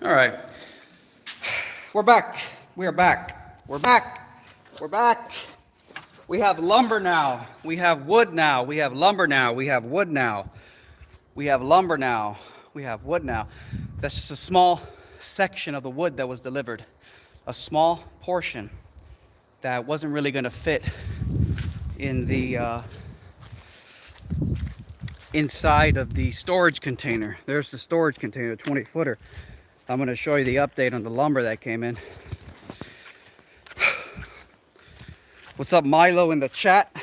All right. We're back. We are back. We're back. We're back. We have lumber now. We have wood now. We have lumber now. We have wood now. We have lumber now. We have wood now. That's just a small section of the wood that was delivered. A small portion that wasn't really going to fit in the inside of the storage container. There's the storage container, 20-footer. I'm going to show you the update on the lumber that came in. What's up, Milo, in the chat?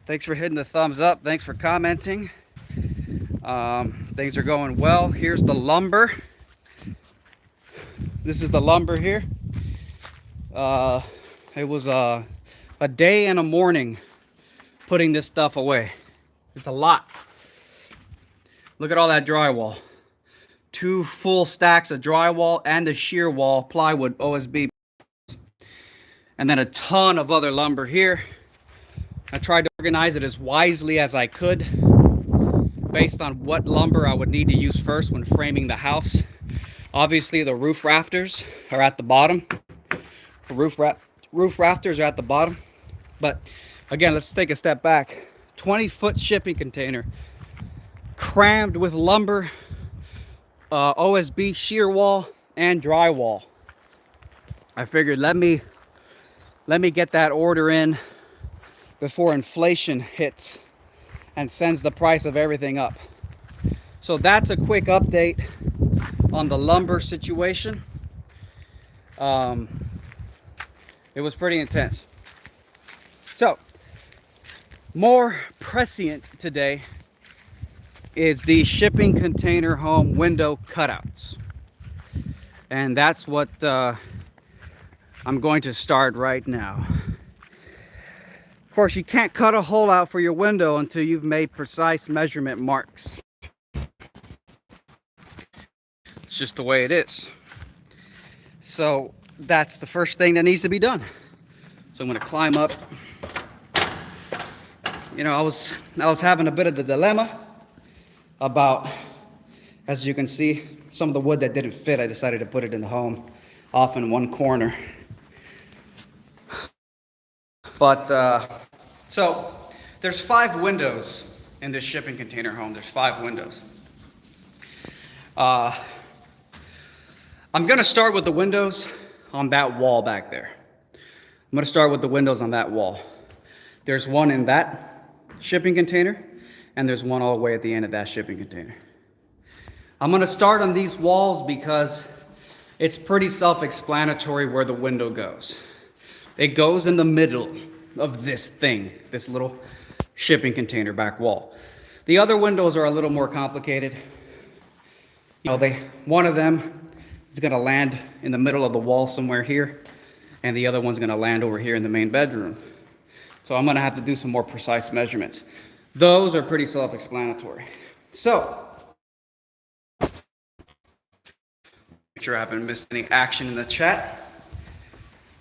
Thanks for hitting the thumbs up. Thanks for commenting. Things are going well. Here's the lumber. This is the lumber here. It was a day and a morning putting this stuff away. It's a lot. Look at all that drywall. 2 full stacks of drywall and the shear wall plywood OSB. And then a ton of other lumber here. I tried to organize it as wisely as I could based on what lumber I would need to use first when framing the house. Obviously the roof rafters are at the bottom. The roof rafters are at the bottom. But again, let's take a step back. 20-foot shipping container crammed with lumber, OSB shear wall, and drywall. I figured let me get that order in before inflation hits and sends the price of everything up. So that's a quick update on the lumber situation. It was pretty intense. So more prescient today is the shipping container home window cutouts. And that's what I'm going to start right now. Of course, you can't cut a hole out for your window until you've made precise measurement marks. It's just the way it is. So that's the first thing that needs to be done. So I'm going to climb up. You know, I was having a bit of the dilemma about, as you can see, some of the wood that didn't fit. I decided to put it in the home, off in one corner. But so there's 5 windows in this shipping container home. There's 5 windows. I'm going to start with the windows on that wall back there. I'm going to start with the windows on that wall. There's one in that shipping container, and there's one all the way at the end of that shipping container. I'm going to start on these walls because it's pretty self-explanatory where the window goes. It goes in the middle of this thing, this little shipping container back wall. The other windows are a little more complicated. You know, one of them is going to land in the middle of the wall somewhere here, and the other one's going to land over here in the main bedroom. So I'm going to have to do some more precise measurements. Those are pretty self-explanatory. So, make sure I haven't missed any action in the chat.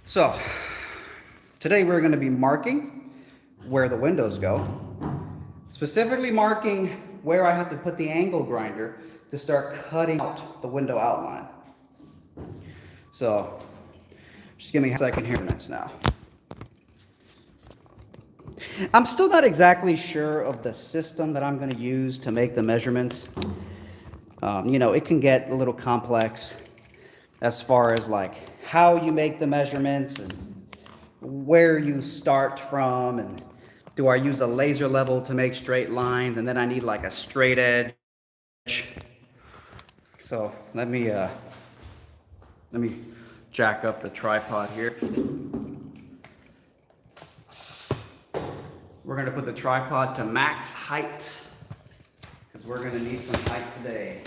So, today we're going to be marking where the windows go. Specifically marking where I have to put the angle grinder to start cutting out the window outline. So, just give me a second here minutes now. I'm still not exactly sure of the system that I'm going to use to make the measurements. You know, it can get a little complex as far as like how you make the measurements and where you start from, and do I use a laser level to make straight lines, and then I need like a straight edge. So let me jack up the tripod here. We're going to put the tripod to max height because we're going to need some height today.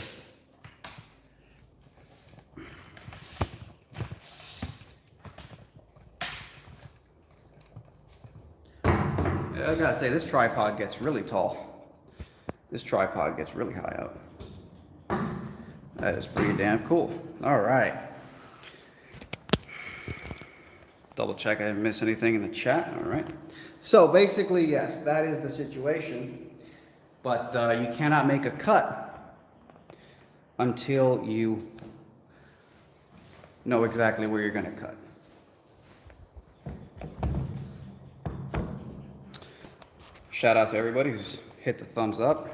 I gotta say, this tripod gets really tall. This tripod gets really high up. That is pretty damn cool. All right. Double check I didn't miss anything in the chat. All right. So basically, yes, that is the situation. But you cannot make a cut until you know exactly where you're going to cut. Shout out to everybody who's hit the thumbs up.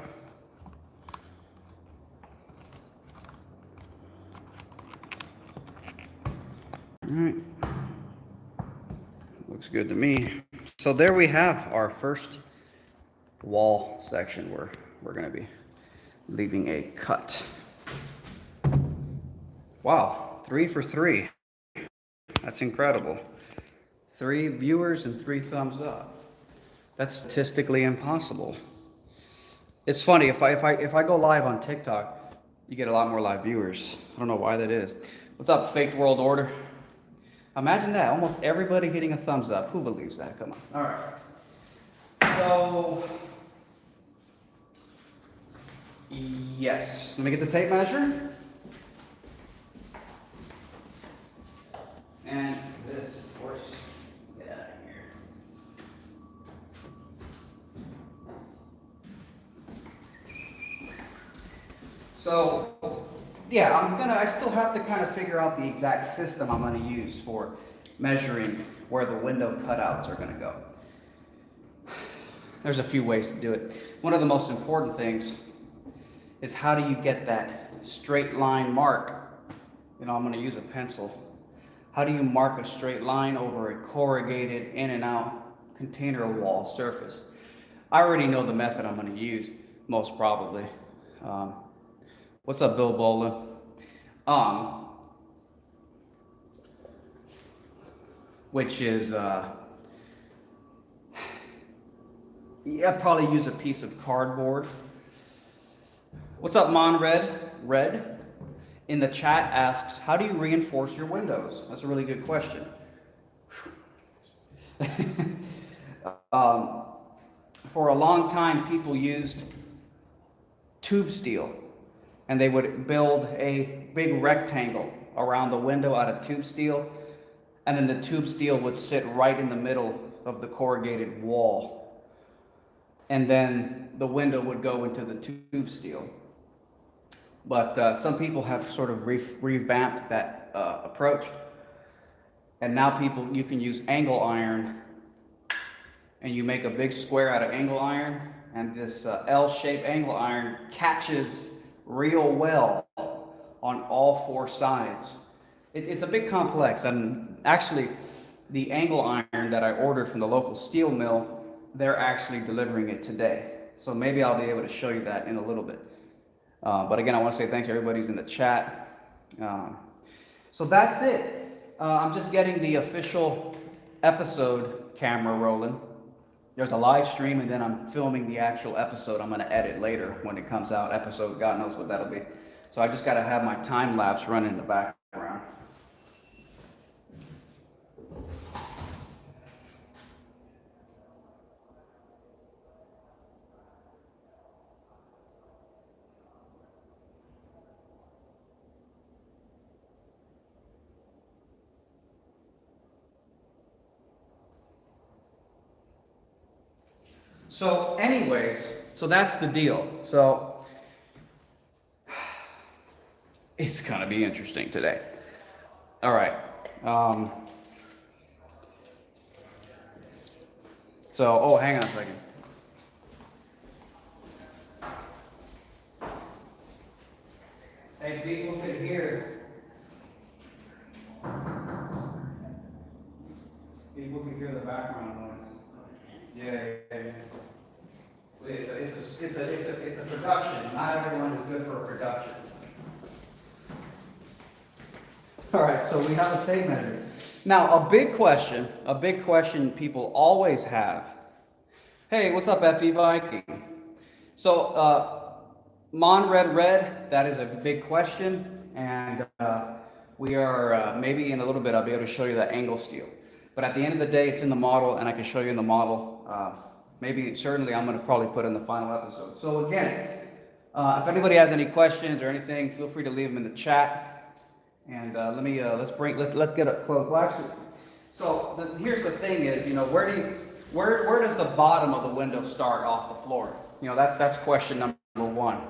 All right. Looks good to me. So there we have our first wall section where we're going to be leaving a cut. Wow, 3 for 3. That's incredible. 3 viewers and 3 thumbs up. That's statistically impossible. It's funny, if I go live on TikTok, you get a lot more live viewers. I don't know why that is. What's up, Faked World Order? Imagine that, almost everybody hitting a thumbs up. Who believes that? Come on. All right. So, yes. Let me get the tape measure. And this, of course. Get out of here. So, yeah, I still have to kind of figure out the exact system I'm going to use for measuring where the window cutouts are going to go. There's a few ways to do it. One of the most important things is how do you get that straight line mark? I'm going to use a pencil. How do you mark a straight line over a corrugated in and out container wall surface? I already know the method I'm going to use, most probably. What's up, Bill Bolin? Which is, I'd probably use a piece of cardboard. What's up, Monred? Red in the chat asks, how do you reinforce your windows? That's a really good question. For a long time, people used tube steel, and they would build a big rectangle around the window out of tube steel, and then the tube steel would sit right in the middle of the corrugated wall, and then the window would go into the tube steel. But some people have sort of revamped that approach, and now you can use angle iron, and you make a big square out of angle iron, and this L-shaped angle iron catches real well on all 4 sides. It's a bit complex, and actually the angle iron that I ordered from the local steel mill, they're actually delivering it today. So maybe I'll be able to show you that in a little bit. But again, I want to say thanks to everybody who's in the chat. So that's it. I'm just getting the official episode camera rolling. There's a live stream, and then I'm filming the actual episode. I'm going to edit later when it comes out. Episode, God knows what that'll be. So I just got to have my time lapse running in the background. So anyways, so that's the deal. So it's going to be interesting today. All right. Hang on a second. Hey, people can hear. People can hear the background noise. Yeah. It's a production. Not everyone is good for a production. All right, so we have a tape measure. Now, a big question people always have. Hey, what's up, FE Viking? So, Red, that is a big question, and we are, maybe in a little bit, I'll be able to show you that angle steel. But at the end of the day, it's in the model, and I can show you in the model. Certainly, I'm going to probably put in the final episode. So again, if anybody has any questions or anything, feel free to leave them in the chat. And let's get up close. Well, actually, so here's the thing: is where does the bottom of the window start off the floor? That's question number 1.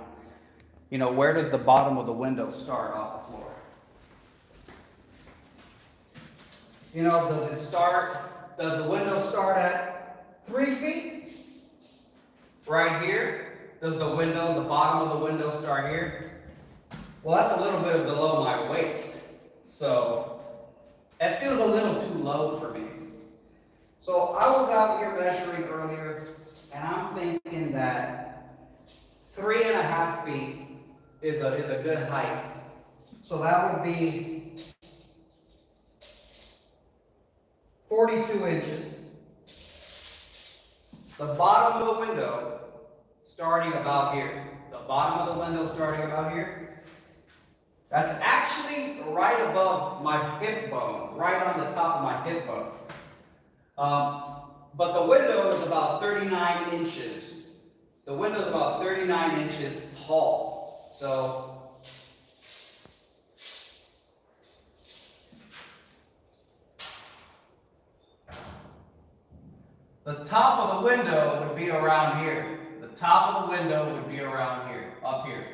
Where does the bottom of the window start off the floor? You know, does the window start at 3 feet? Right here? Does the bottom of the window start here? Well, that's a little bit below my waist. So, it feels a little too low for me. So, I was out here measuring earlier, and I'm thinking that 3.5 feet is a good height. So that would be 42 inches. The bottom of the window starting about here. The bottom of the window starting about here. That's actually right above my hip bone, right on the top of my hip bone. But the window is about 39 inches. The window is about 39 inches tall. So the top of the window would be around here. The top of the window would be around here, up here.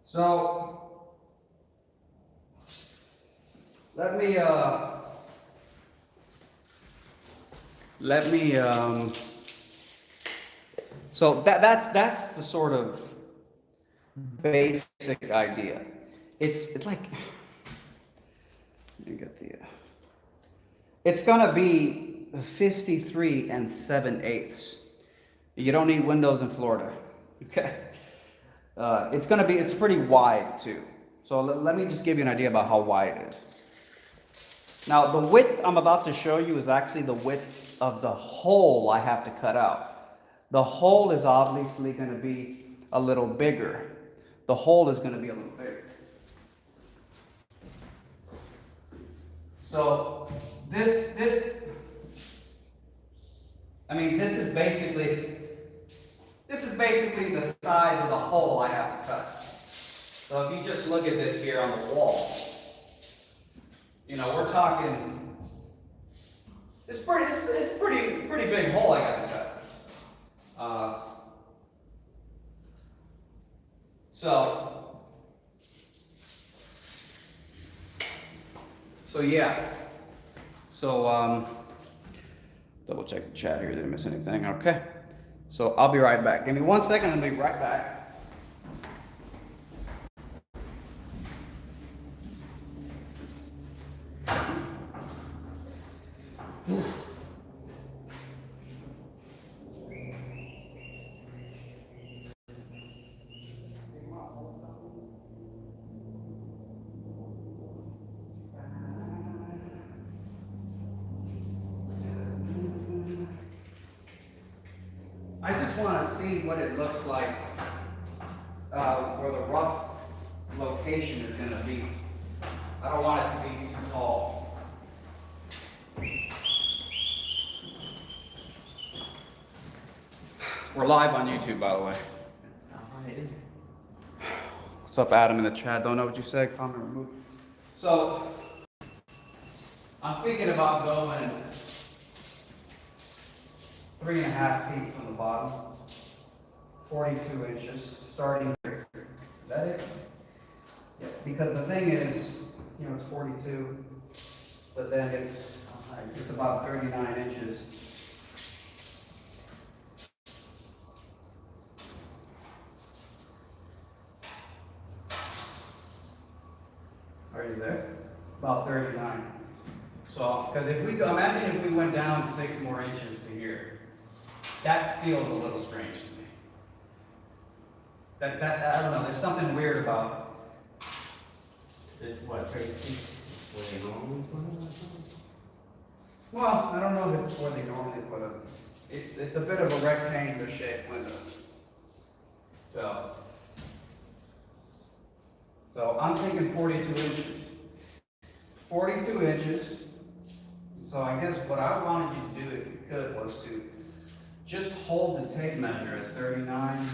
So let me so that's the sort of basic idea. It's like, let me get the it's gonna be 53 7/8. You don't need windows in Florida. Okay. It's pretty wide too. So let me just give you an idea about how wide it is. Now the width I'm about to show you is actually the width of the hole I have to cut out. The hole is obviously going to be a little bigger. The hole is going to be a little bigger. So this is basically the size of the hole I have to cut. So if you just look at this here on the wall, you know, we're talking, it's pretty big hole I got to cut. So yeah. So double check the chat here. Didn't miss anything. Okay. So I'll be right back. Give me 1 second. I'll be right back. I just want to see what it looks like where the rough location is going to be. I don't want it to be too tall. We're live on YouTube, by the way. What's up, Adam, in the chat? Don't know what you said. Comment removed. So, I'm thinking about going 3.5 feet from the bottom, 42 inches, starting here. Is that it? Yeah, because the thing is, you know, it's 42, but then it's about 39 inches. Are you there? About 39. So, because imagine if we went down 6 more inches to here. That feels a little strange to me. That I don't know. There's something weird about it. What? 36? Where they normally put it? Well, I don't know if it's where they normally put it. It's a bit of a rectangular shaped window. So I'm thinking 42 inches. 42 inches. So I guess what I wanted you to do, if you could, was to just hold the tape measure at 39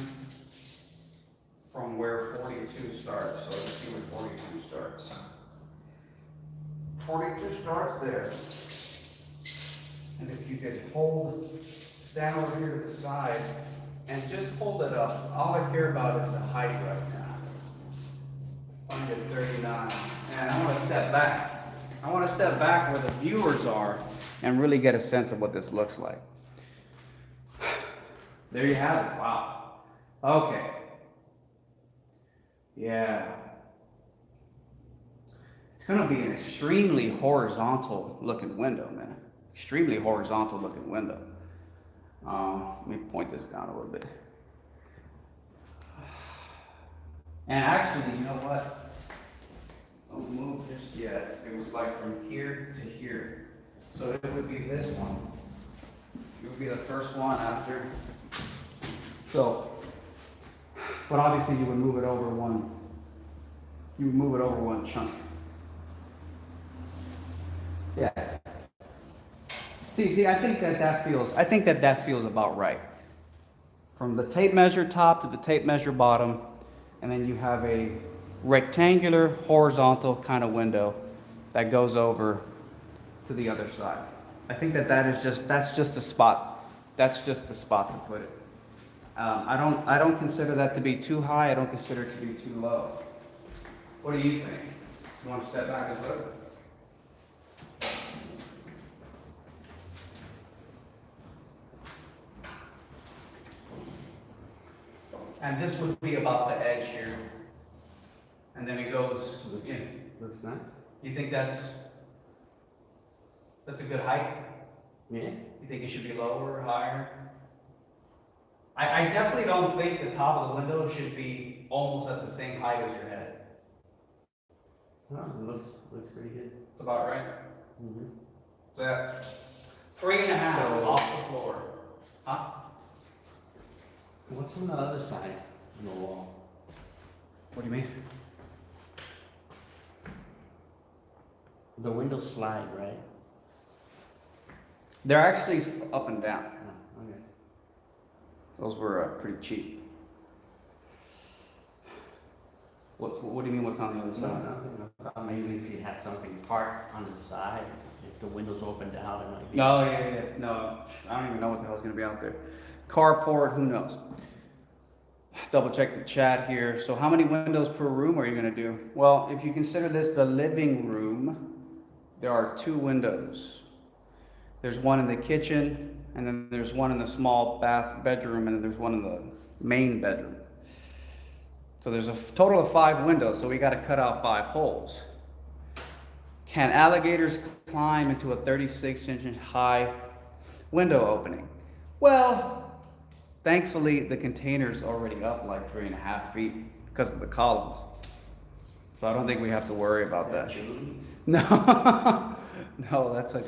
from where 42 starts. So let's see where 42 starts. 42 starts there. And if you could stand over here to the side and just hold it up. All I care about is the height right now. Find it 39. And I'm going to step back. I want to step back where the viewers are and really get a sense of what this looks like. There you have it. Wow. Okay. Yeah. It's going to be an extremely horizontal looking window, man. Extremely horizontal looking window. Let me point this down a little bit. And actually, you know what? Don't move just yet. It was like from here to here. So it would be this one. It would be the first one after. So, but obviously you would move it over one. You would move it over one chunk. Yeah. See, I think that feels about right. From the tape measure top to the tape measure bottom, and then you have a rectangular, horizontal kind of window that goes over to the other side. I think that's just the spot. That's just the spot to put it. I don't consider that to be too high. I don't consider it to be too low. What do you think? You want to step back and look? And this would be about the edge here. And then it goes in. Looks nice. You think that's a good height? Yeah. You think it should be lower or higher? I definitely don't think the top of the window should be almost at the same height as your head. Oh, it looks pretty good. That's about right. Mm-hmm. So that 3.5 off the floor. Huh? What's on the other side of the wall? What do you mean? The windows slide, right? They're actually up and down. Oh, okay. Those were pretty cheap. What do you mean what's on the other No, side? nothing. I thought maybe if you had something parked on the side, if the windows opened out, it might be. No, yeah. No, I don't even know what the hell's gonna be out there. Carport, who knows? Double check the chat here. So how many windows per room are you gonna do? Well, if you consider this the living room, there are 2 windows. There's one in the kitchen, and then there's one in the small bedroom, and then there's one in the main bedroom. So there's a total of 5 windows, so we got to cut out 5 holes. Can alligators climb into a 36-inch high window opening? Well, thankfully the container's already up like 3.5 feet because of the columns. So I don't think we have to worry about that. No, no, that's a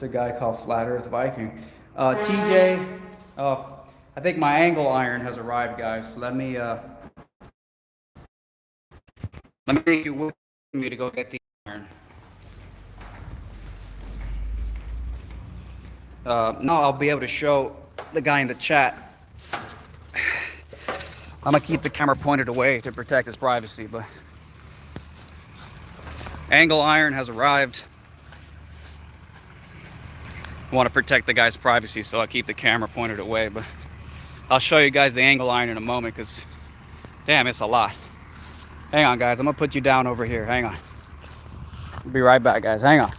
guy called Flat Earth Viking. TJ, I think my angle iron has arrived, guys. Let me make you with me to go get the iron. Now I'll be able to show the guy in the chat. I'm gonna keep the camera pointed away to protect his privacy, but angle iron has arrived. I want to protect the guy's privacy, so I keep the camera pointed away, but I'll show you guys the angle iron in a moment because damn, it's a lot. Hang on, guys. I'm gonna put you down over here. Hang on. I'll be right back, guys. Hang on.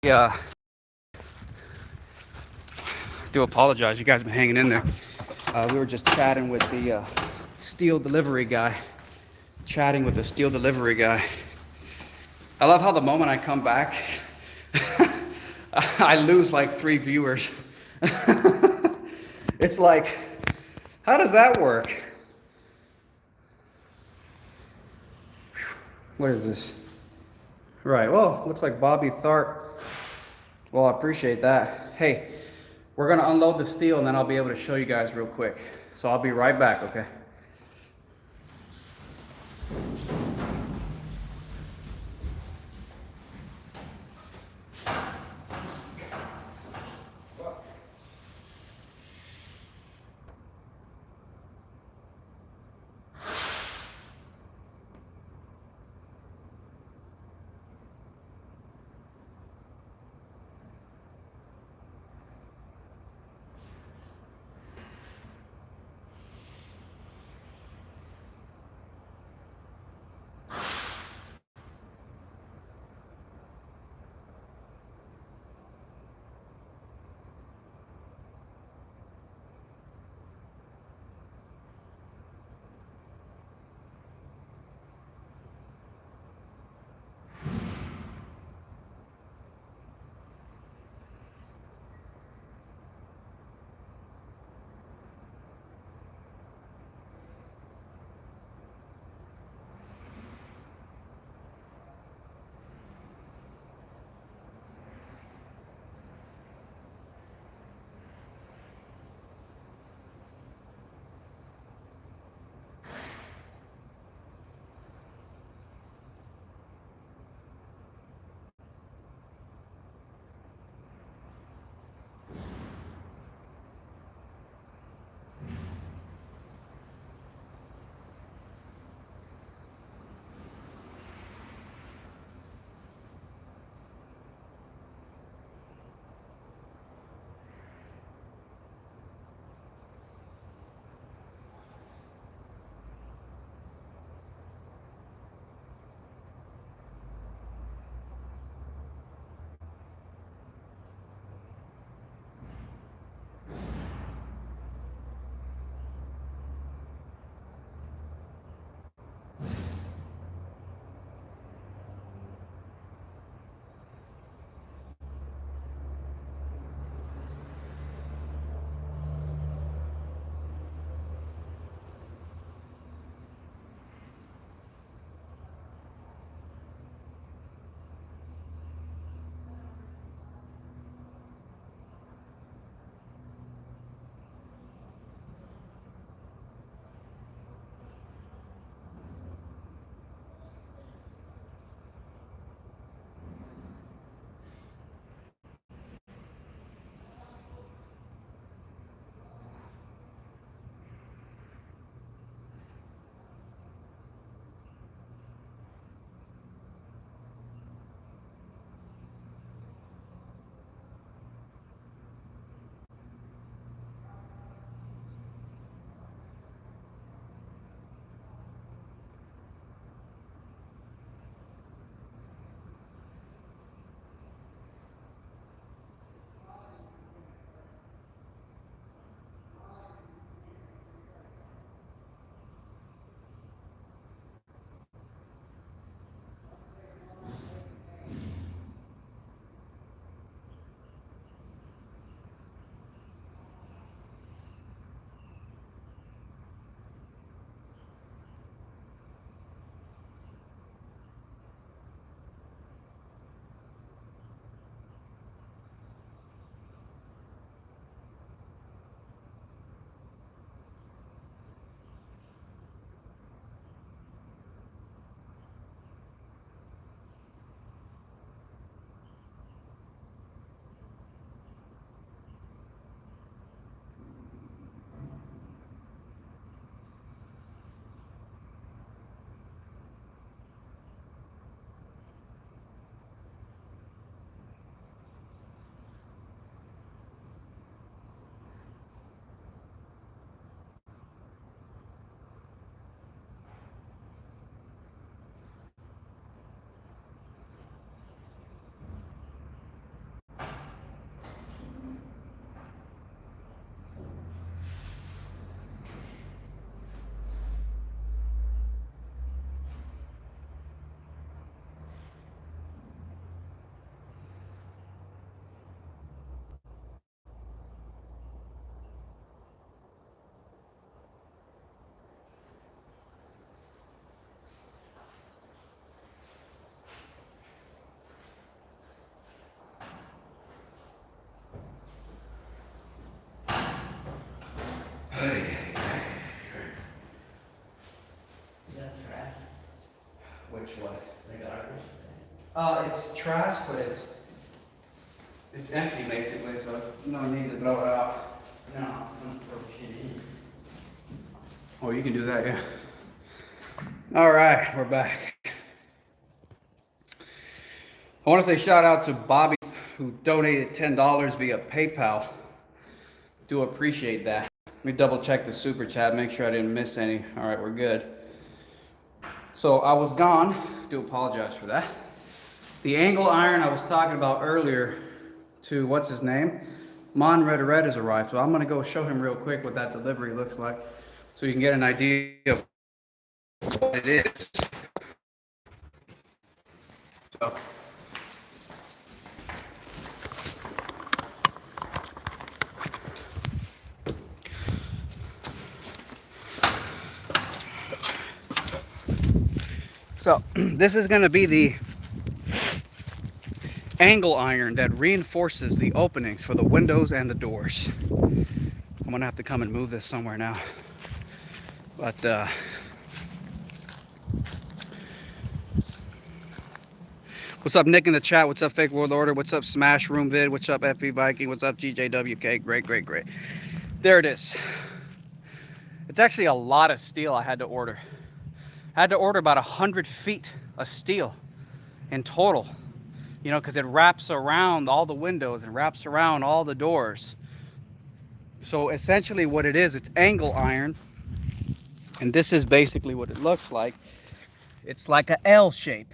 Yeah, do apologize. You guys have been hanging in there. We were just chatting with the steel delivery guy. I love how the moment I come back, I lose like 3 viewers. It's like, how does that work? What is this? Right, well, looks like Bobby Thart. Well, I appreciate that. Hey, we're gonna unload the steel and then I'll be able to show you guys real quick. So I'll be right back, okay? It's trash, but it's empty basically, so no need to throw it out. No, I'm gonna throw shit in. Oh, you can do that, yeah. All right, we're back. I want to say shout out to Bobby who donated $10 via PayPal. Do appreciate that. Let me double check the super chat, make sure I didn't miss any. All right, we're good. So I was gone. Do apologize for that. The angle iron I was talking about earlier to what's his name? Mon Red Red has arrived. So I'm going to go show him real quick what that delivery looks like so you can get an idea of what it is. So, this is going to be the angle iron that reinforces the openings for the windows and the doors. I'm going to have to come and move this somewhere now. But what's up, Nick in the chat? What's up, Fake World Order? What's up, Smash Room Vid? What's up, FE Viking? What's up, GJWK? Great. There it is. It's actually a lot of steel I had to order. I had to order about 100 feet of steel in total, you know, because it wraps around all the windows and wraps around all the doors. So essentially what it is, it's angle iron, and this is basically what it looks like. It's like an L shape.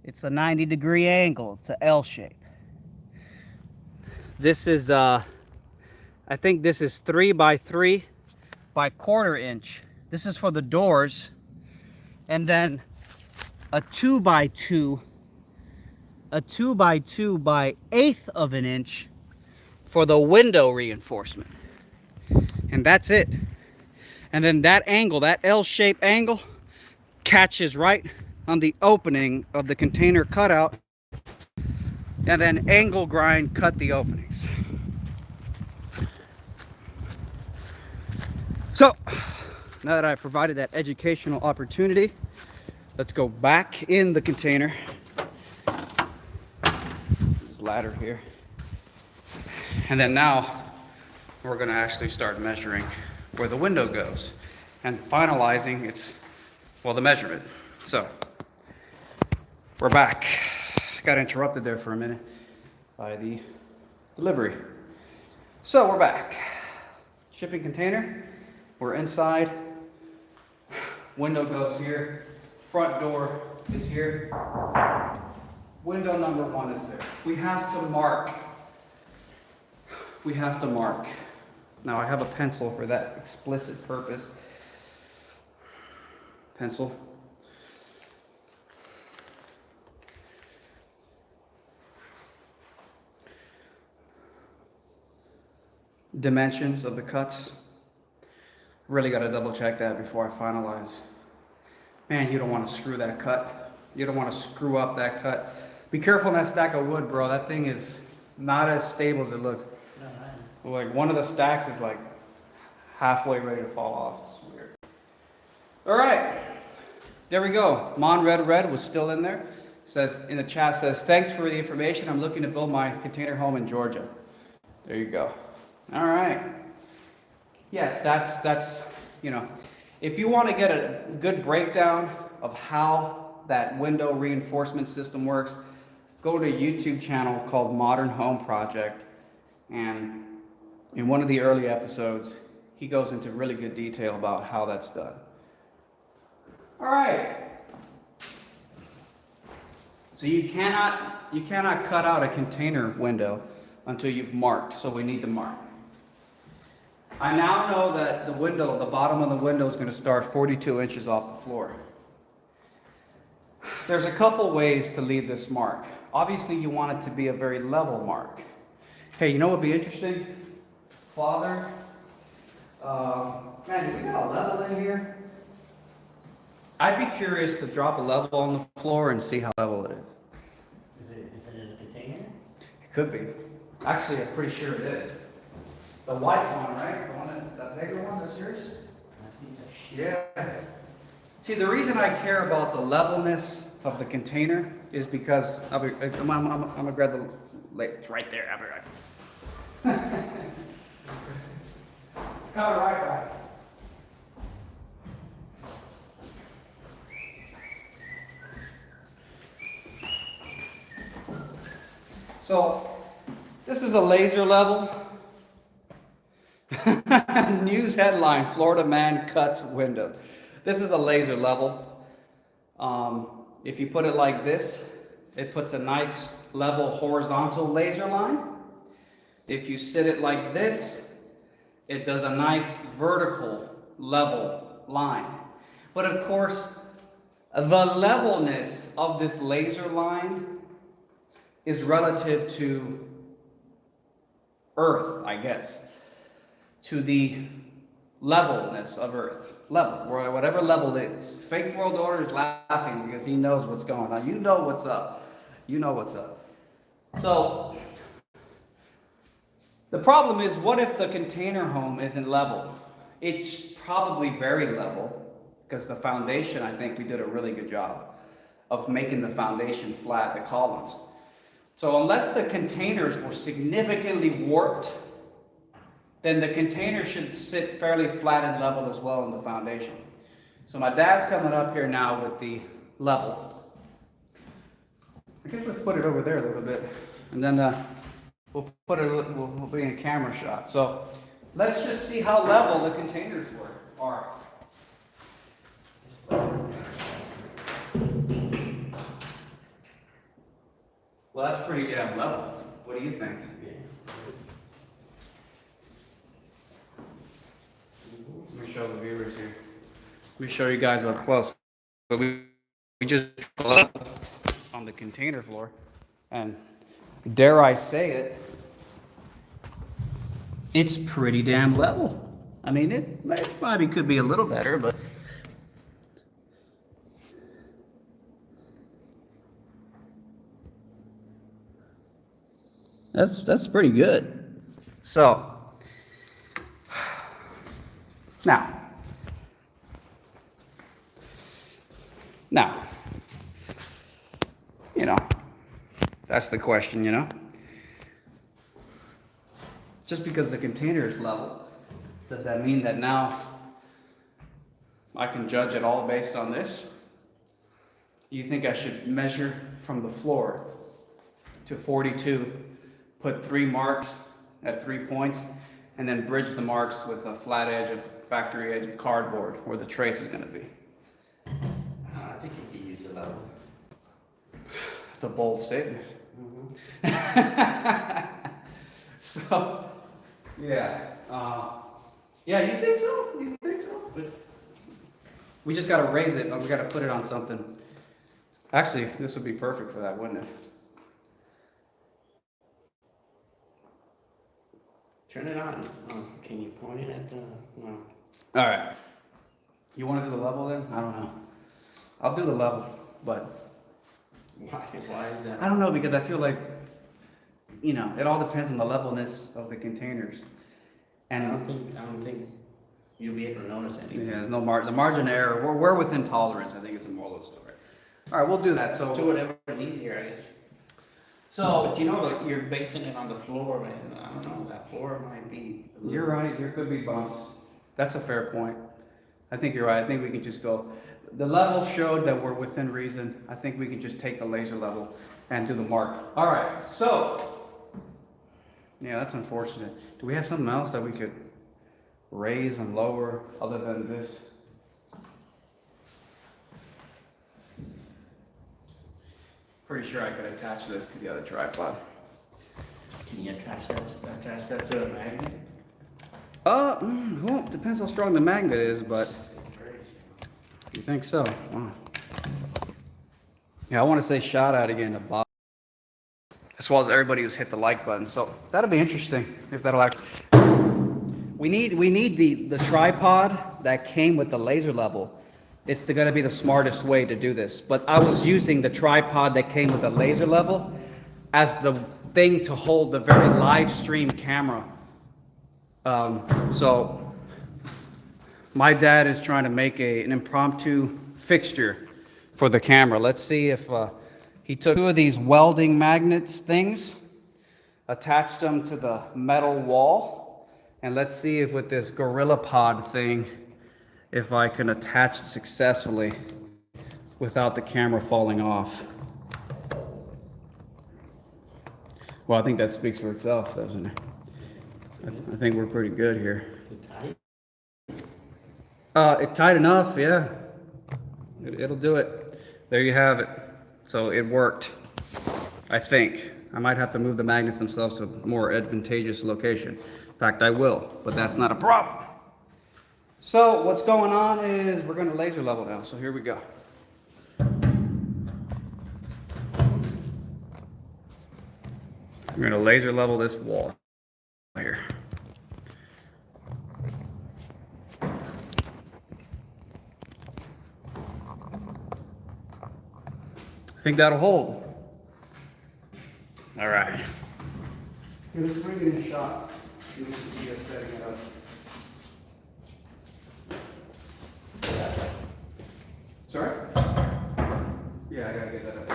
It's a 90-degree angle. It's an L shape. This is I think this is 3 by 3 by 1/4 inch. This is for the doors, and then a 2 by 2 by 1/8 of an inch for the window reinforcement. And that's it. And then that angle, that L-shaped angle, catches right on the opening of the container cutout, and then angle grind cut the openings. So now that I provided that educational opportunity, let's go back in the container. This ladder here. And then now we're going to actually start measuring where the window goes and finalizing the measurement. So we're back. Got interrupted there for a minute by the delivery. So we're back. Shipping container. We're inside. Window goes here. Front door is here. Window number 1 is there. We have to mark. Now I have a pencil for that explicit purpose. Pencil. Dimensions of the cuts. Really got to double check that before I finalize. Man, you don't want to screw that cut. You don't want to screw up that cut. Be careful on that stack of wood, bro. That thing is not as stable as it looks. Like one of the stacks is like halfway ready to fall off. It's weird. All right, there we go. Mon Red Red was still in there. Says in the chat, says thanks for the information. I'm looking to build my container home in Georgia. There you go. All right. Yes, that's you know, if you want to get a good breakdown of how that window reinforcement system works, go to a YouTube channel called Modern Home Project, and in one of the early episodes, he goes into really good detail about how that's done. All right. So you cannot cut out a container window until you've marked, so we need to mark. I now know that the bottom of the window is going to start 42 inches off the floor. There's a couple ways to leave this mark. Obviously, you want it to be a very level mark. Hey, you know what would be interesting? Father, man, do we got a level in here? I'd be curious to drop a level on the floor and see how level it is. Is it in a container? It could be. Actually, I'm pretty sure it is. The white one, right? The bigger one, that's yours? I think that's Yeah. See, the reason I care about the levelness of the container is because I'm gonna grab the lake. It's right there. I'll be right. Come right back. So this is a laser level. News headline: Florida man cuts windows. This is a laser level. If you put it like this, it puts a nice level horizontal laser line. If you sit it like this, it does a nice vertical level line. But of course, the levelness of this laser line is relative to Earth, I guess, to the levelness of Earth. Level, whatever level is. Fake world order is laughing because he knows what's going on. You know what's up. You know what's up. So, the problem is, what if the container home isn't level? It's probably very level because the foundation, I think we did a really good job of making the foundation flat, the columns. So unless the containers were significantly warped, then the container should sit fairly flat and level as well in the foundation. So my dad's coming up here now with the level. I guess let's put it over there a little bit, and then we'll be in a camera shot. So let's just see how level the containers are. Well, that's pretty damn level. What do you think? Let me show the viewers here. Let me show you guys up close. But we just pull up on the container floor, and dare I say it, it's pretty damn level. I mean, it maybe could be a little better, but that's pretty good. So now, you know, that's the question, you know. Just because the container is level, does that mean that now I can judge it all based on this? You think I should measure from the floor to 42, put 3 marks at 3 points, and then bridge the marks with a flat edge of factory edge of cardboard where the trace is going to be? I think you could use a level. That's a bold statement. So, yeah. Yeah, you think so? You think so? But we just got to raise it, or we got to put it on something. Actually, this would be perfect for that, wouldn't it? Turn it on. Can you point it at the... No. All right. You want to do the level then? I don't know. I'll do the level, but... Why is that? I don't know, because I feel like, you know, it all depends on the levelness of the containers. And I don't think you'll be able to notice anything. Yeah, there's no the margin of error. We're within tolerance, I think is the moral of the story. All right, we'll do that. So do whatever is easier, I guess. So, but you know, like, you're basing it on the floor, man. I don't know, that floor might be... You're right, there could be bumps. That's a fair point. I think you're right. I think we can just go... The level showed that we're within reason. I think we can just take the laser level and do the mark. All right, so... Yeah, that's unfortunate. Do we have something else that we could raise and lower other than this? Pretty sure I could attach this to the other tripod. Can you attach that to a magnet? Well, depends how strong the magnet is, but you think so? Wow. Yeah, I want to say shout out again to Bob, as well as everybody who's hit the like button. So that'll be interesting if that'll actually. We need the tripod that came with the laser level. It's going to be the smartest way to do this. But I was using the tripod that came with the laser level as the thing to hold the very live stream camera. So my dad is trying to make an impromptu fixture for the camera. Let's see if he took two of these welding magnets things, attached them to the metal wall, and let's see if with this Gorilla Pod thing, if I can attach it successfully without the camera falling off. Well, I think that speaks for itself, doesn't it? I think we're pretty good here. Is it tight? It's tight enough, yeah. It'll do it. There you have it. So it worked, I think. I might have to move the magnets themselves to a more advantageous location. In fact, I will, but that's not a problem. So what's going on is we're going to laser level now. So here we go. We're going to laser level this wall here. I think that'll hold. All right. Let's bring it in a shot. You can see us setting it up. Sorry? Yeah, I gotta get that up.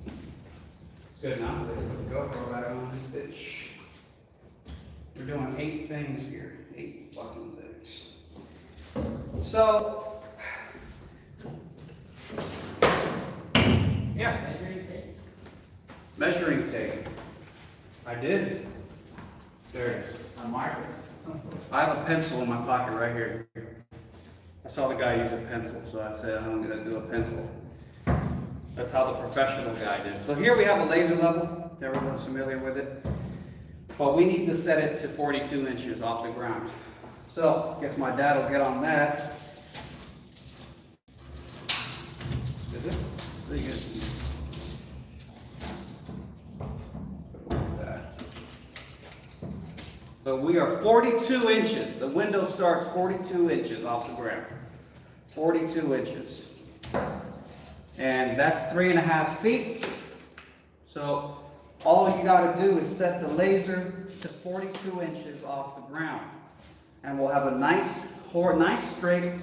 It's good enough. Let's put the GoPro right on this bitch. We're doing 8 things here. 8 fucking things. So, yeah. Measuring tape. I did. There it is. A marker. I have a pencil in my pocket right here. I saw the guy use a pencil, so I said I'm gonna do a pencil. That's how the professional guy did. So here we have a laser level. Everyone's familiar with it. But we need to set it to 42 inches off the ground. So I guess my dad will get on that. Is this thing is so we are 42 inches. The window starts 42 inches off the ground. 42 inches. And that's 3.5 feet. So all you got to do is set the laser to 42 inches off the ground. And we'll have a nice straight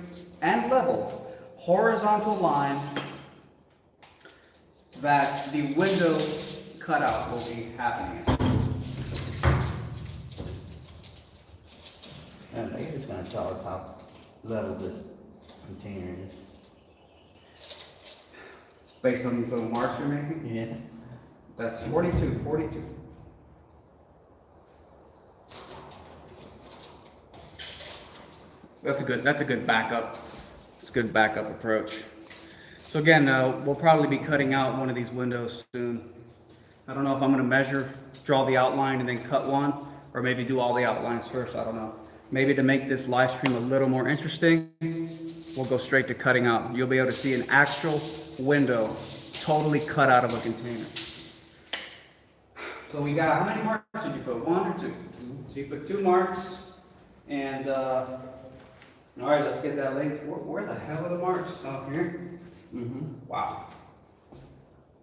and level horizontal line that the window cutout will be happening in. And you're just gonna tell us how level this container is. Based on these little marks you're making? Yeah. That's 42, 42. That's a good backup. It's a good backup approach. So again, we'll probably be cutting out one of these windows soon. I don't know if I'm gonna measure, draw the outline and then cut one, or maybe do all the outlines first, I don't know. Maybe to make this live stream a little more interesting, we'll go straight to cutting out. You'll be able to see an actual window totally cut out of a container. So we got, how many marks did you put? 1 or 2? So you put 2 marks, and all right, let's get that laser. Where the hell are the marks? Up here? Mm-hmm. Wow.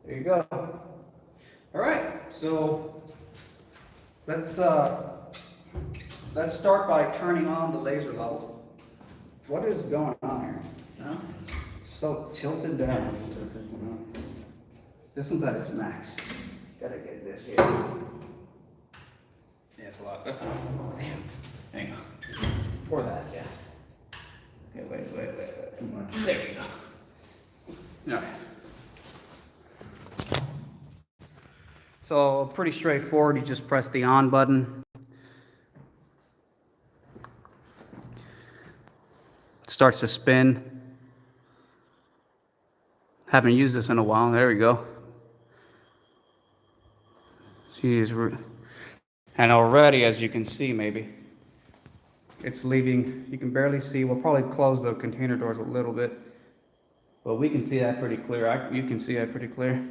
There you go. All right, so let's start by turning on the laser level. What is going on here? Huh? It's so tilted down. This one's at its max. Gotta get this here. Yeah, it's a lot. That's not. Damn. Hang on. Pour that, yeah. Okay, wait. Come on. There we go. All right. So pretty straightforward. You just press the on button. It starts to spin. Haven't used this in a while. There we go. Jeez. And already, as you can see, maybe it's leaving. You can barely see. We'll probably close the container doors a little bit, but we can see that pretty clear. You can see that pretty clear.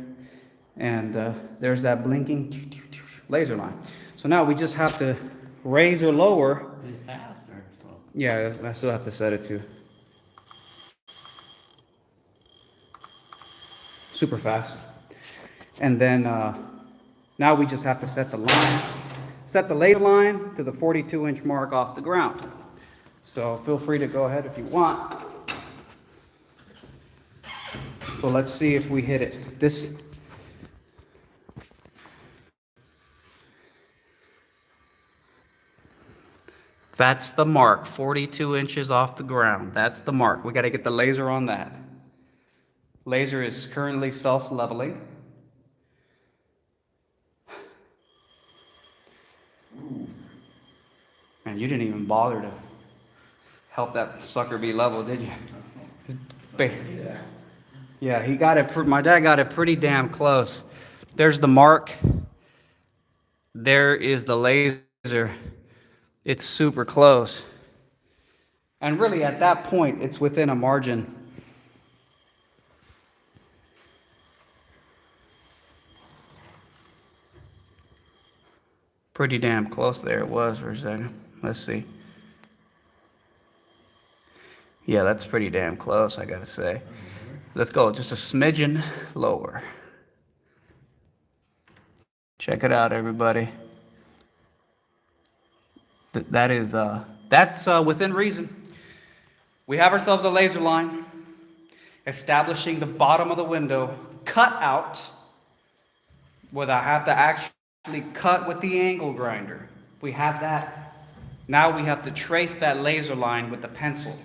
And there's that blinking laser line. So now we just have to raise or lower. Is it fast or slow? Yeah, I still have to set it to super fast. And then now we just have to set the laser line to the 42-inch mark off the ground. So feel free to go ahead if you want. So let's see if we hit it. That's the mark, 42 inches off the ground. That's the mark. We got to get the laser on that. Laser is currently self-leveling. Man, you didn't even bother to help that sucker be level, did you? Yeah, he got it. My dad got it pretty damn close. There's the mark. There is the laser. It's super close. And really, at that point, it's within a margin. Pretty damn close there it was for a second. Let's see. Yeah, that's pretty damn close, I gotta say. Let's go just a smidgen lower. Check it out, everybody. That's within reason. We have ourselves a laser line, establishing the bottom of the window, cut out, where I have to actually cut with the angle grinder. We have that. Now we have to trace that laser line with the pencil.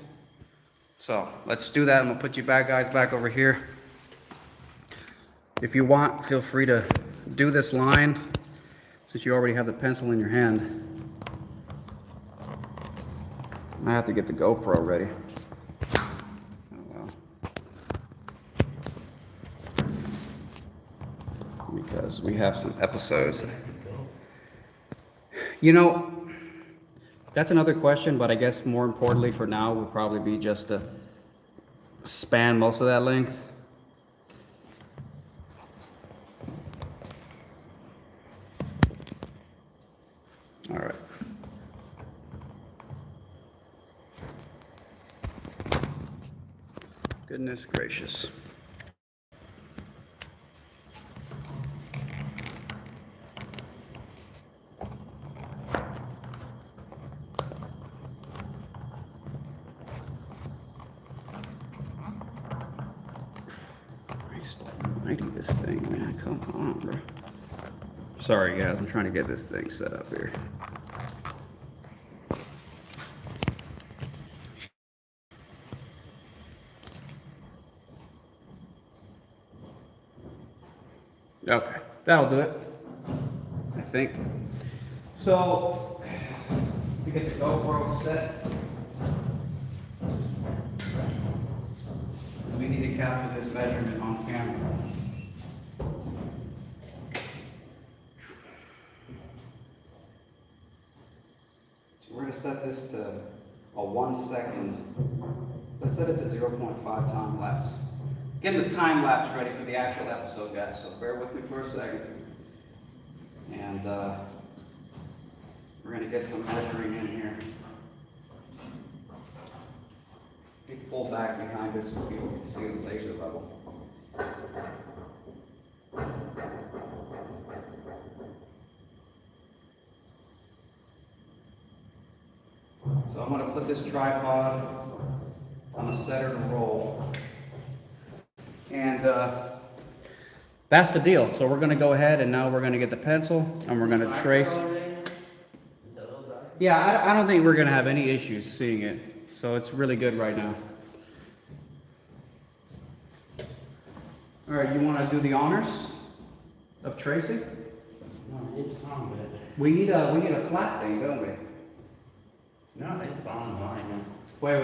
So let's do that. I'm gonna put you guys back over here. If you want, feel free to do this line since you already have the pencil in your hand. I have to get the GoPro ready. Oh well. Because we have some episodes. You know, that's another question, but I guess more importantly for now would probably be just to span most of that length. All right. Goodness gracious. Christ almighty, this thing, man. Come on, bro. Sorry, guys. I'm trying to get this thing set up here. Okay, that'll do it, I think. So, we get the GoPro set. Because we need to capture this measurement on camera. So we're going to set this to a 1 second. Let's set it to 0.5 time lapse. Getting the time lapse ready for the actual episode, guys, so bear with me for a second. And we're going to get some measuring in here. We pull back behind this so people can see the laser level. So I'm going to put this tripod on a setter to roll. And that's the deal. So we're going to go ahead and now we're going to get the pencil and we're going to trace. Yeah, I don't think we're going to have any issues seeing it. So it's really good right now. All right, you want to do the honors of tracing? No, it's on it. We need a flat thing, don't we? No, it's on mine. Wait.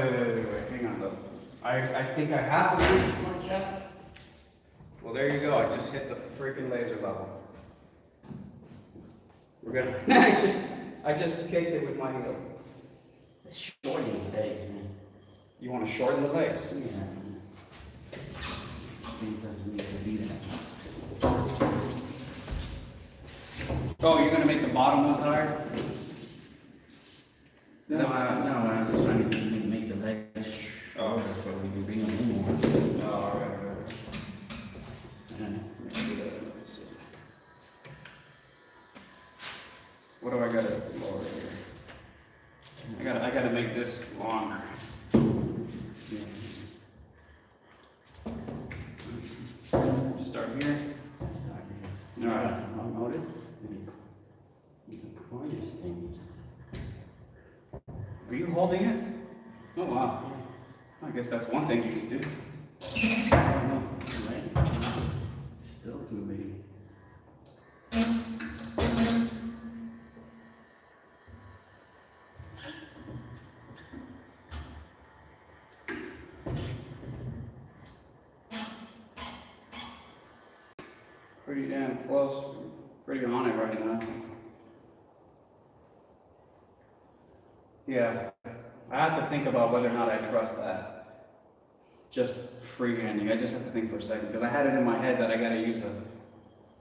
Hang on, though. I think I have it. Well, there you go. I just hit the freaking laser level. We're gonna. I just kicked it with my heel. Let's shorten the legs, man. You want to shorten the legs? Yeah. It doesn't need to be that. Oh, you're gonna make the bottom ones higher? No, I'm just trying to make the legs shorter so we can bring them in more. Oh, all right. What do I gotta lower here? I gotta make this longer. Are you holding it? Oh wow. I guess that's one thing you can do. I don't know. Still too big. Pretty damn close. Pretty on it right now. Yeah. I have to think about whether or not I trust that. Just freehanding. I just have to think for a second because I had it in my head that I gotta use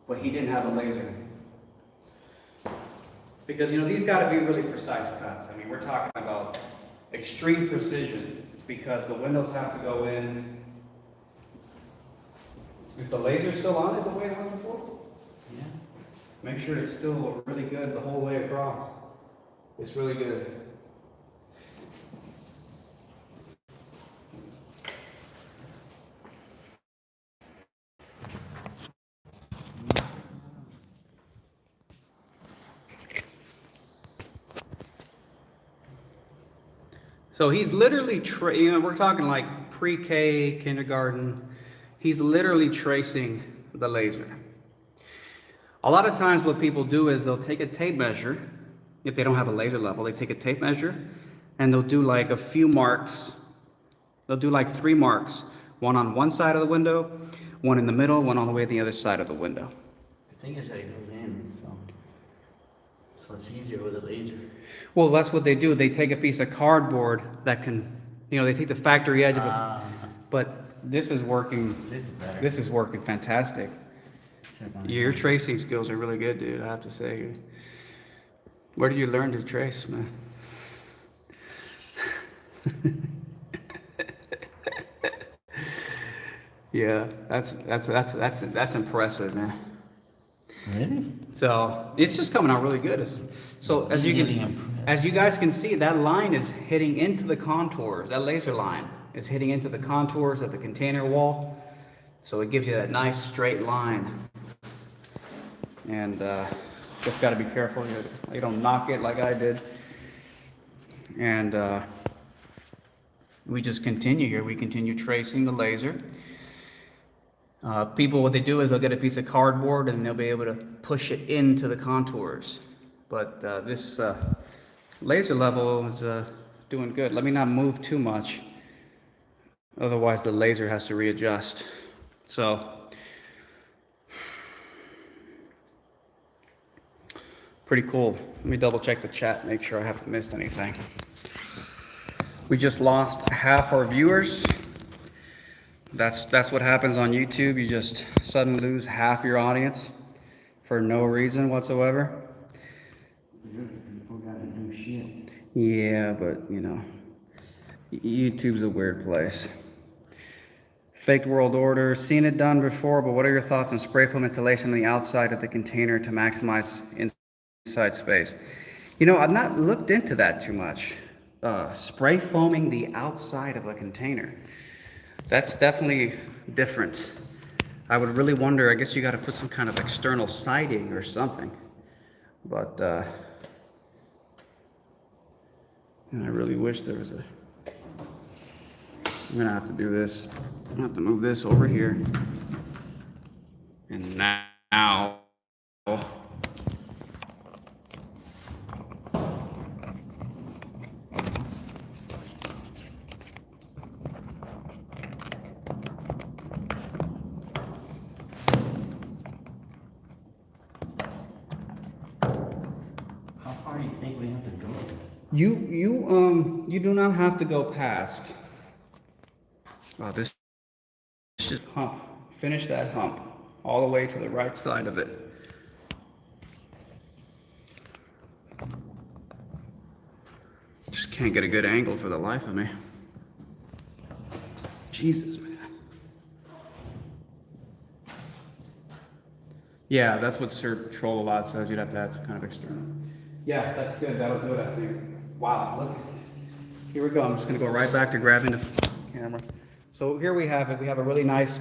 but he didn't have a laser. Because these gotta be really precise cuts. I mean, we're talking about extreme precision because the windows have to go in. Is the laser still on it the way it was before? Yeah. Make sure it's still really good the whole way across. It's really good. So he's literally, we're talking like pre-K, kindergarten. He's literally tracing the laser. A lot of times what people do is they'll take a tape measure. If they don't have a laser level, they take a tape measure and they'll do like a few marks. They'll do like 3 marks. One on one side of the window, one in the middle, one all the way to the other side of the window. The thing is that it goes in, so it's easier with a laser. Well, that's what they do. They take a piece of cardboard that can, they take the factory edge of it. But this is working. This is better. This is working fantastic. Your tracing skills are really good, dude. I have to say. Where did you learn to trace, man? Yeah, that's impressive, man. Really? So it's just coming out really good. So as you guys can see, that line is hitting into the contours. That laser line is hitting into the contours of the container wall. So it gives you that nice straight line. And just got to be careful you don't knock it like I did. And we just continue here. We continue tracing the laser. People, what they do is they'll get a piece of cardboard and they'll be able to push it into the contours. But this laser level is doing good. Let me not move too much. Otherwise the laser has to readjust. So, pretty cool. Let me double check the chat, make sure I haven't missed anything. We just lost half our viewers. That's what happens on YouTube. You just suddenly lose half your audience for no reason whatsoever. People gotta do shit. Yeah, but YouTube's a weird place. Faked world order, seen it done before, but what are your thoughts on spray foam installation on the outside of the container to maximize inside space? I've not looked into that too much. Spray foaming the outside of a container. That's definitely different. I would really wonder, I guess you got to put some kind of external siding or something. But I really wish there was I'm gonna have to do this. I'm gonna have to move this over here. And now you do not have to go past. This just hump. Finish that hump all the way to the right side of it. Just can't get a good angle for the life of me. Jesus, man. Yeah, that's what Sir Troll a lot says. You'd have to add some kind of external. Yeah, that's good. That'll do it, I think. Wow, look. Here we go. I'm just going to go right back to grabbing the camera. So here we have it. We have a really nice,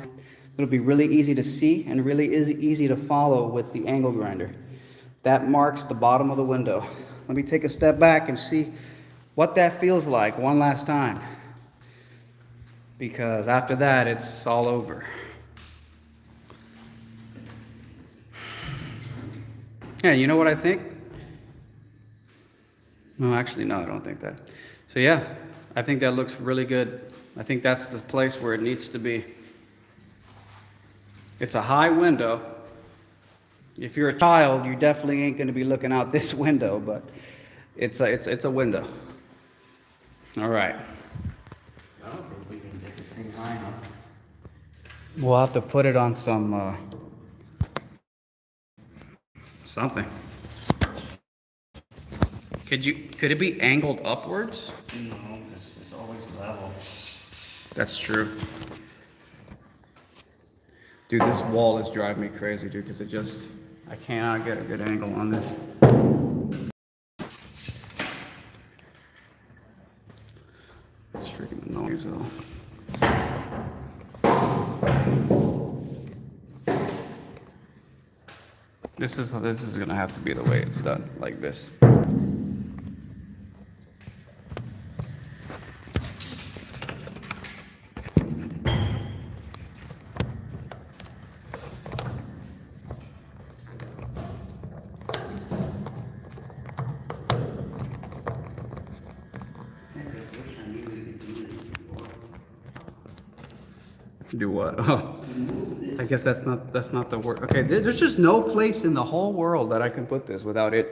it'll be really easy to see and really easy to follow with the angle grinder. That marks the bottom of the window. Let me take a step back and see what that feels like one last time. Because after that, it's all over. Yeah, you know what I think? No, actually, no, I don't think that. So yeah, I think that looks really good. I think that's the place where it needs to be. It's a high window. If you're a child, you definitely ain't going to be looking out this window, but it's a window. All right. I don't think we can get this thing high enough. We'll have to put it on some something. Could it be angled upwards? No, it's always level. That's true. Dude, this wall is driving me crazy, dude, because I cannot get a good angle on this. It's freaking annoying as hell. This is gonna have to be the way it's done, like this. Do what? Oh, I guess that's not the word. Okay, there's just no place in the whole world that I can put this without it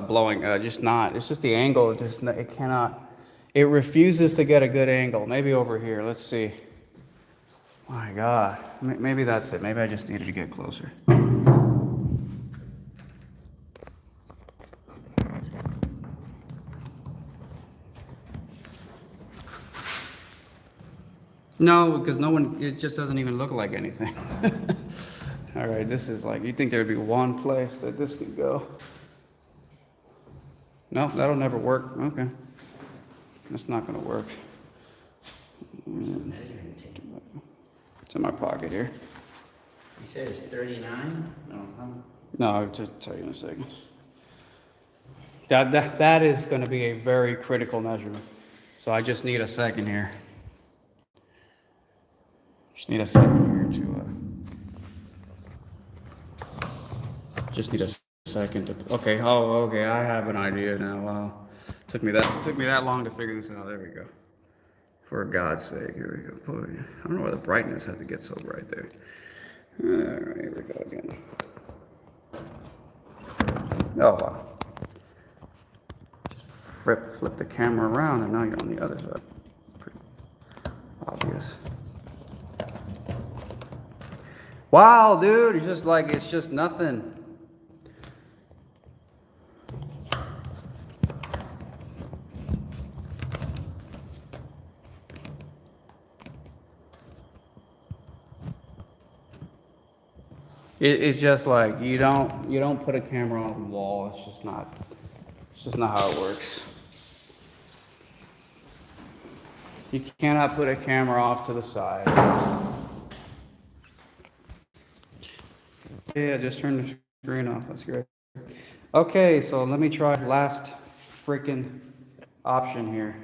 blowing. Just not. It's just the angle. It cannot. It refuses to get a good angle. Maybe over here. Let's see. My God. Maybe that's it. Maybe I just needed to get closer. No, because it just doesn't even look like anything. All right, this is like, you'd think there would be one place that this could go. No, that'll never work. Okay. That's not going to work. It's in my pocket here. You said it's 39? No, No, I'll just tell you in a second. That is going to be a very critical measurement. So I just need a second here. Just need a second here just need a second to. Okay. Oh, okay. I have an idea now. Wow. Took me that long to figure this out. There we go. For God's sake, here we go. Boy, I don't know why the brightness had to get so bright there. All right, here we go again. Oh wow. Just flip the camera around, and now you're on the other side. Pretty obvious. Wow, dude, it's just nothing. It's just like you don't put a camera on the wall. It's just not how it works. You cannot put a camera off to the side. Yeah, just turn the screen off. That's great. Okay, so let me try last freaking option here.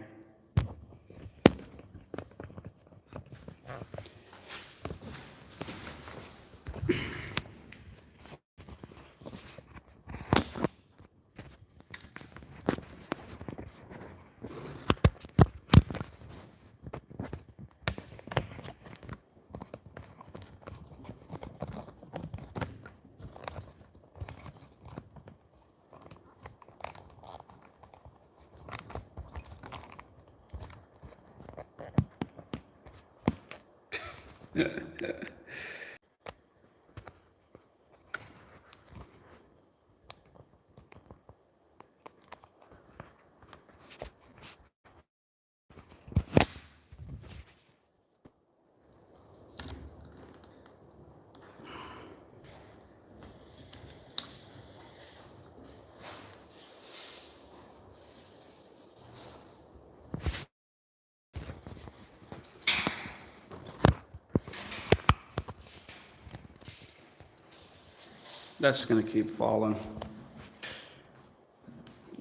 That's gonna keep falling.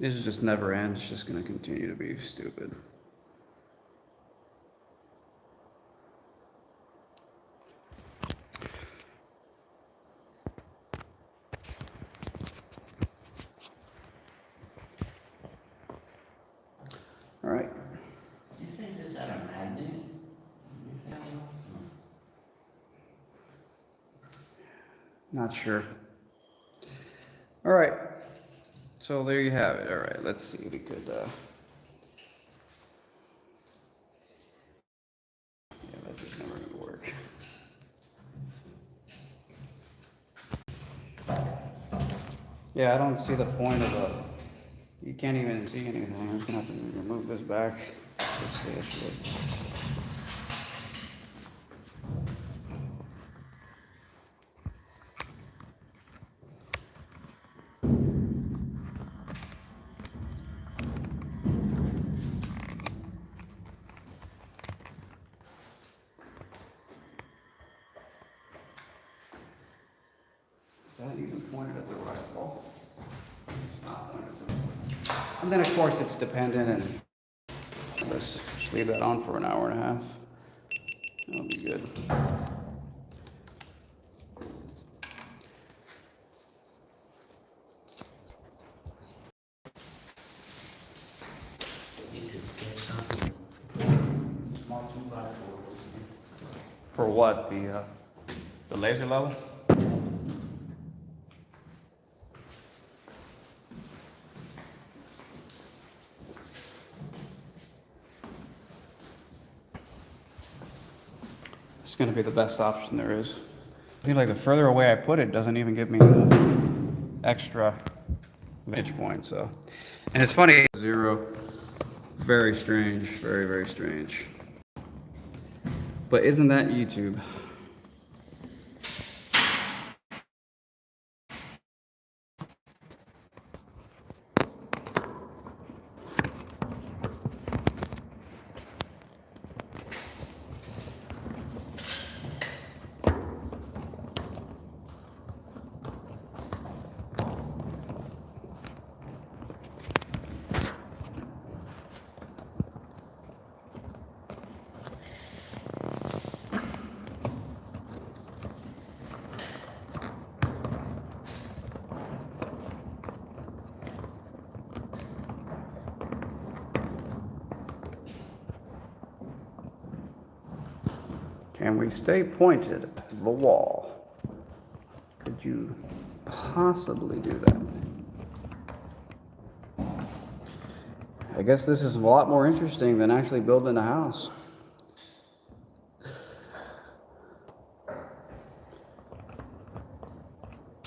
This is just never end. It's just going to continue to be stupid. All right. Did you say this had a magnet? Did you say that was? Not sure. All right. So there you have it. All right. Let's see if we could. Yeah, that's just never going to work. Yeah, I don't see the point of a. You can't even see anything. I'm just going to have to remove this back. Let's see if it. Is that even pointed at the right wall? It's not pointed at the right wall. And then, of course, it's dependent, and let's just leave that on for an hour and a half. That'll be good. You could get something. Small 2x4. For what? The laser level? It's going to be the best option there is. It seems like the further away I put it, doesn't even give me the extra vantage point. So, and it's funny. 0. Very strange. Very, very strange. But isn't that YouTube? Can we stay pointed at the wall? Could you possibly do that? I guess this is a lot more interesting than actually building a house.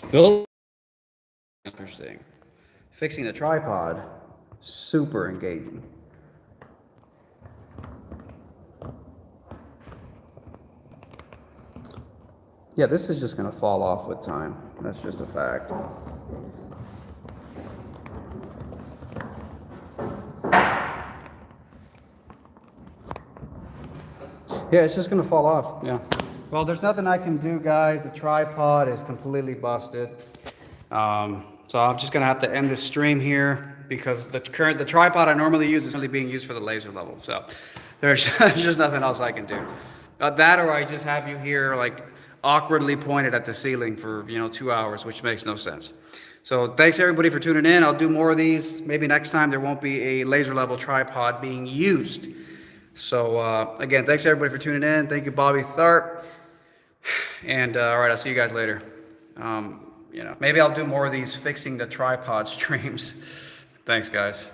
Build interesting. Fixing the tripod, super engaging. Yeah, this is just going to fall off with time. That's just a fact. Yeah, it's just going to fall off. Yeah. Well, there's nothing I can do, guys. The tripod is completely busted. So I'm just going to have to end this stream here because the tripod I normally use is only being used for the laser level. So there's just nothing else I can do. That or I just have you here like awkwardly pointed at the ceiling for 2 hours, which makes no sense. So thanks everybody for tuning in. I'll do more of these. Maybe next time there won't be a laser level tripod being used. So again, thanks everybody for tuning in. Thank you, Bobby Tharp. And all right, I'll see you guys later. Maybe I'll do more of these fixing the tripod streams. Thanks, guys.